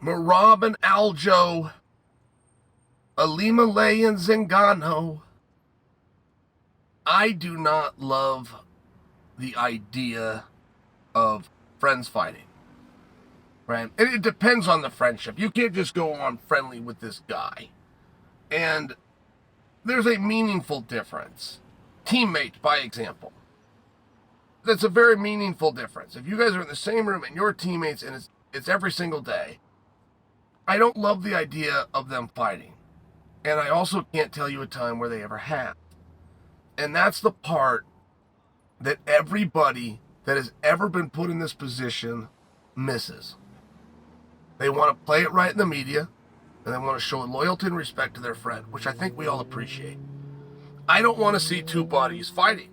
Merab and Aljo, Alimale and Zingano. I do not love the idea of friends fighting, right? And it depends on the friendship. You can't just go on friendly with this guy. And there's a meaningful difference. Teammate, by example. That's a very meaningful difference. If you guys are in the same room and you're teammates and it's every single day, I don't love the idea of them fighting. And I also can't tell you a time where they ever have. And that's the part that everybody that has ever been put in this position misses. They want to play it right in the media, and they want to show loyalty and respect to their friend, which I think we all appreciate. I don't want to see two buddies fighting.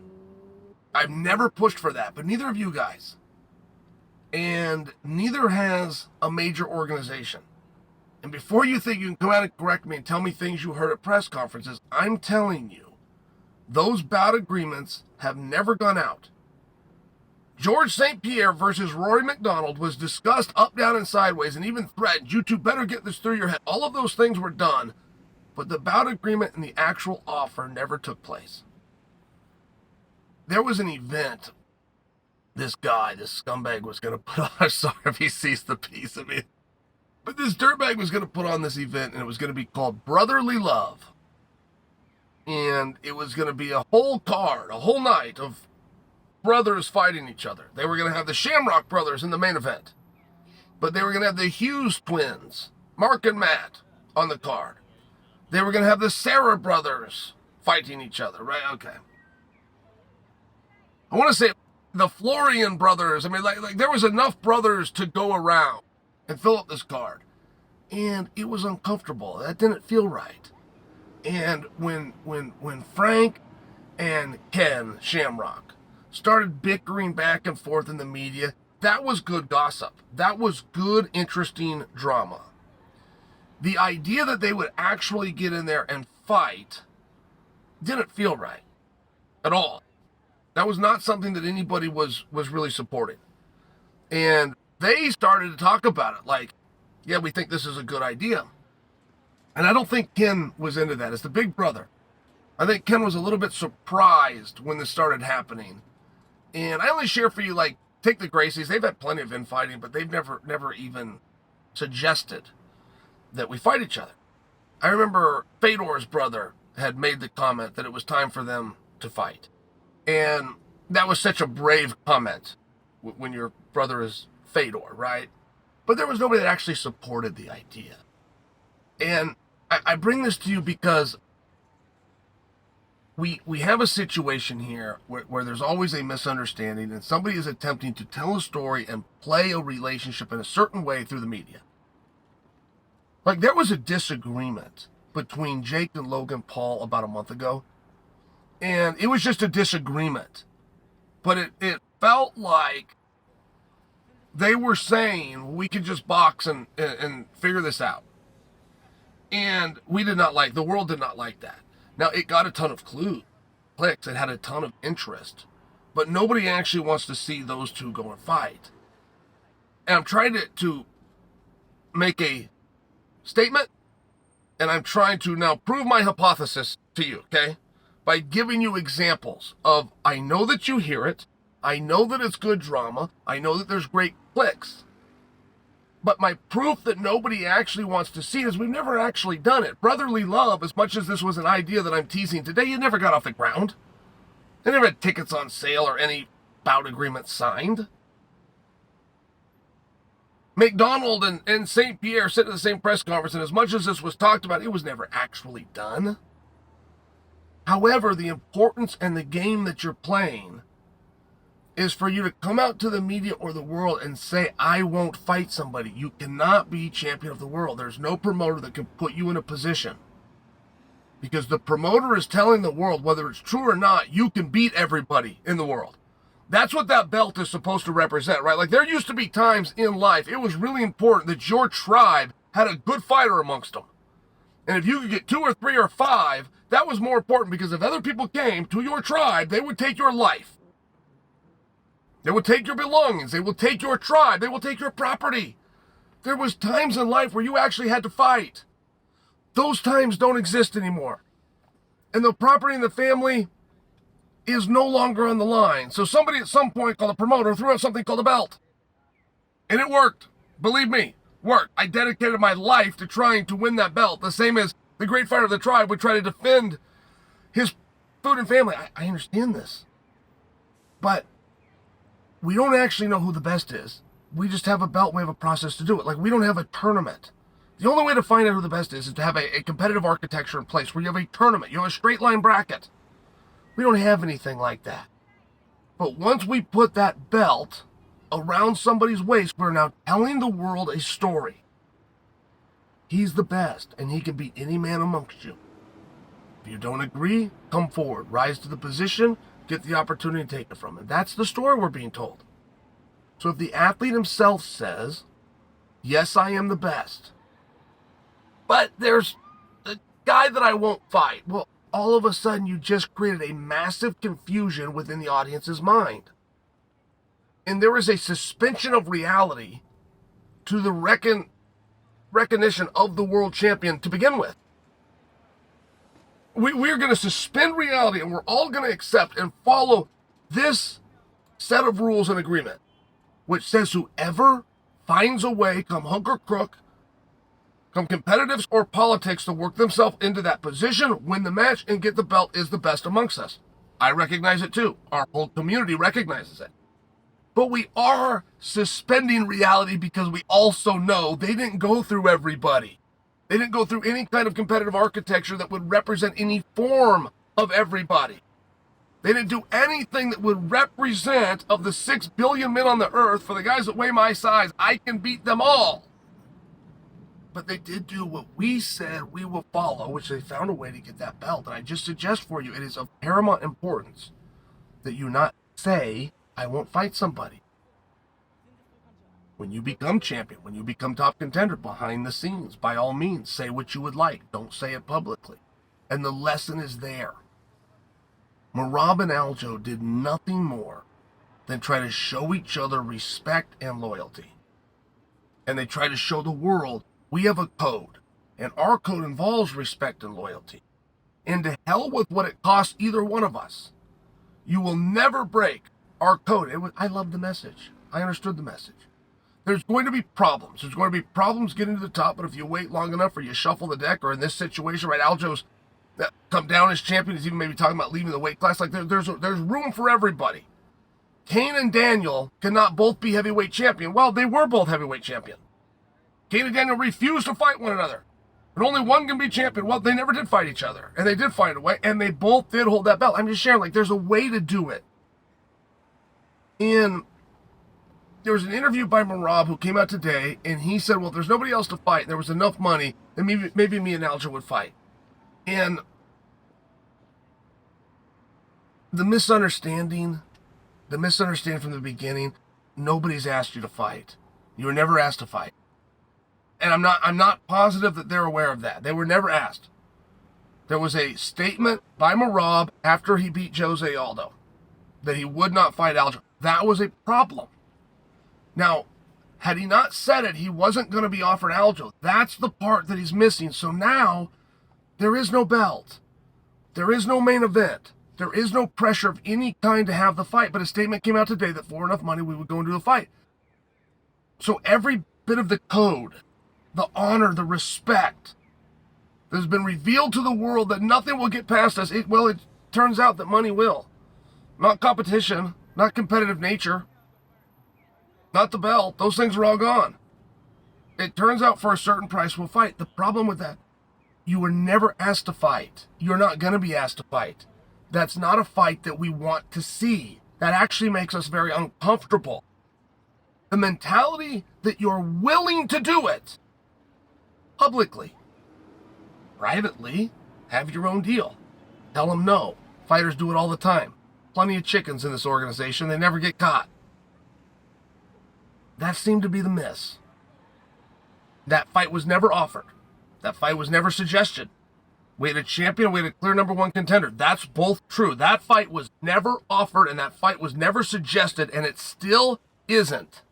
I've never pushed for that, but neither of you guys. And neither has a major organization. And before you think you can come out and correct me and tell me things you heard at press conferences, I'm telling you, those bout agreements have never gone out. George St. Pierre versus Rory McDonald was discussed up, down, and sideways, and even threatened, you two better get this through your head. All of those things were done, but the bout agreement and the actual offer never took place. There was an event this scumbag was going to put on. I'm sorry if he sees the piece of me. But this dirtbag was going to put on this event, and it was going to be called Brotherly Love. And it was going to be a whole card, a whole night of brothers fighting each other. They were going to have the Shamrock brothers in the main event. But they were going to have the Hughes twins, Mark and Matt, on the card. They were going to have the Sarah brothers fighting each other, right? Okay. I want to say the Florian brothers. I mean, like there was enough brothers to go around and fill up this card. And it was uncomfortable. That didn't feel right. And when Frank and Ken Shamrock started bickering back and forth in the media, that was good gossip. That was good, interesting drama. The idea that they would actually get in there and fight didn't feel right at all. That was not something that anybody was really supporting. And they started to talk about it like, yeah, we think this is a good idea. And I don't think Ken was into that. As the big brother, I think Ken was a little bit surprised when this started happening. And I only share for you, like, take the Gracies. They've had plenty of infighting, but they've never even suggested that we fight each other. I remember Fedor's brother had made the comment that it was time for them to fight. And that was such a brave comment when your brother is Fedor, right? But there was nobody that actually supported the idea. And I bring this to you because we have a situation here where there's always a misunderstanding and somebody is attempting to tell a story and play a relationship in a certain way through the media. Like there was a disagreement between Jake and Logan Paul about a month ago. And it was just a disagreement. But it felt like they were saying we could just box and figure this out. And we did not like, the world did not like that. Now, it got a ton of clicks. It had a ton of interest. But nobody actually wants to see those two go and fight. And I'm trying to make a statement. And I'm trying to now prove my hypothesis to you, okay? By giving you examples of, I know that you hear it. I know that it's good drama. I know that there's great clicks. But my proof that nobody actually wants to see is we've never actually done it. Brotherly Love, as much as this was an idea that I'm teasing today, it never got off the ground. They never had tickets on sale or any bout agreement signed. McDonald and St. Pierre sit at the same press conference, and as much as this was talked about, it was never actually done. However, the importance and the game that you're playing is for you to come out to the media or the world and say, I won't fight somebody. You cannot be champion of the world. There's no promoter that can put you in a position. Because the promoter is telling the world, whether it's true or not, you can beat everybody in the world. That's what that belt is supposed to represent, right? Like there used to be times in life, it was really important that your tribe had a good fighter amongst them. And if you could get 2 or 3 or 5, that was more important because if other people came to your tribe, they would take your life. They will take your belongings. They will take your tribe. They will take your property. There was times in life where you actually had to fight. Those times don't exist anymore. And the property in the family is no longer on the line. So somebody at some point called a promoter threw out something called a belt. And it worked. Believe me, worked. I dedicated my life to trying to win that belt. The same as the great fighter of the tribe would try to defend his food and family. I understand this. But we don't actually know who the best is. We just have a belt. We have a process to do it. Like, we don't have a tournament. The only way to find out who the best is to have a competitive architecture in place where you have a tournament. You have a straight line bracket. We don't have anything like that. But once we put that belt around somebody's waist, we're now telling the world a story. He's the best, and he can beat any man amongst you. If you don't agree, come forward, rise to the position, get the opportunity to take it from him. That's the story we're being told. So if the athlete himself says, yes, I am the best, but there's a guy that I won't fight, well, all of a sudden you just created a massive confusion within the audience's mind. And there is a suspension of reality to the recognition of the world champion to begin with. We're going to suspend reality, and we're all going to accept and follow this set of rules and agreement, which says whoever finds a way, come hook or crook, come competitives or politics, to work themselves into that position, win the match, and get the belt is the best amongst us. I recognize it too. Our whole community recognizes it. But we are suspending reality because we also know they didn't go through everybody. They didn't go through any kind of competitive architecture that would represent any form of everybody. They didn't do anything that would represent, of the 6 billion men on the earth, for the guys that weigh my size, I can beat them all. But they did do what we said we will follow, which they found a way to get that belt. And I just suggest for you, it is of paramount importance that you not say, I won't fight somebody. When you become champion, when you become top contender, behind the scenes, by all means, say what you would like. Don't say it publicly. And the lesson is there. Merab and Aljo did nothing more than try to show each other respect and loyalty. And they try to show the world, we have a code, and our code involves respect and loyalty. And to hell with what it costs either one of us. You will never break our code. I love the message. I understood the message. There's going to be problems. There's going to be problems getting to the top, but if you wait long enough or you shuffle the deck, or in this situation, right, Aljo's come down as champion. He's even maybe talking about leaving the weight class. Like there's room for everybody. Kane and Daniel cannot both be heavyweight champion. Well, they were both heavyweight champion. Kane and Daniel refused to fight one another. But only one can be champion. Well, they never did fight each other. And they did find a way. And they both did hold that belt. I'm just sharing, like, there's a way to do it. And there was an interview by Merab who came out today, and he said, well, if there's nobody else to fight, and there was enough money, then maybe me and Aljo would fight. And the misunderstanding from the beginning, nobody's asked you to fight. You were never asked to fight. And I'm not positive that they're aware of that. They were never asked. There was a statement by Merab after he beat Jose Aldo that he would not fight Aljo. That was a problem. Now, had he not said it, he wasn't going to be offered Aljo. That's the part that he's missing. So now, there is no belt. There is no main event. There is no pressure of any kind to have the fight. But a statement came out today that for enough money, we would go and do the fight. So every bit of the code, the honor, the respect that has been revealed to the world, that nothing will get past us. It turns out that money will. Not competition, not competitive nature, not the belt. Those things are all gone. It turns out for a certain price we'll fight. The problem with that, you were never asked to fight. You're not going to be asked to fight. That's not a fight that we want to see. That actually makes us very uncomfortable. The mentality that you're willing to do it publicly, privately, have your own deal. Tell them no. Fighters do it all the time. Plenty of chickens in this organization. They never get caught. That seemed to be the miss. That fight was never offered. That fight was never suggested. We had a champion, we had a clear number one contender. That's both true. That fight was never offered, and that fight was never suggested, and it still isn't.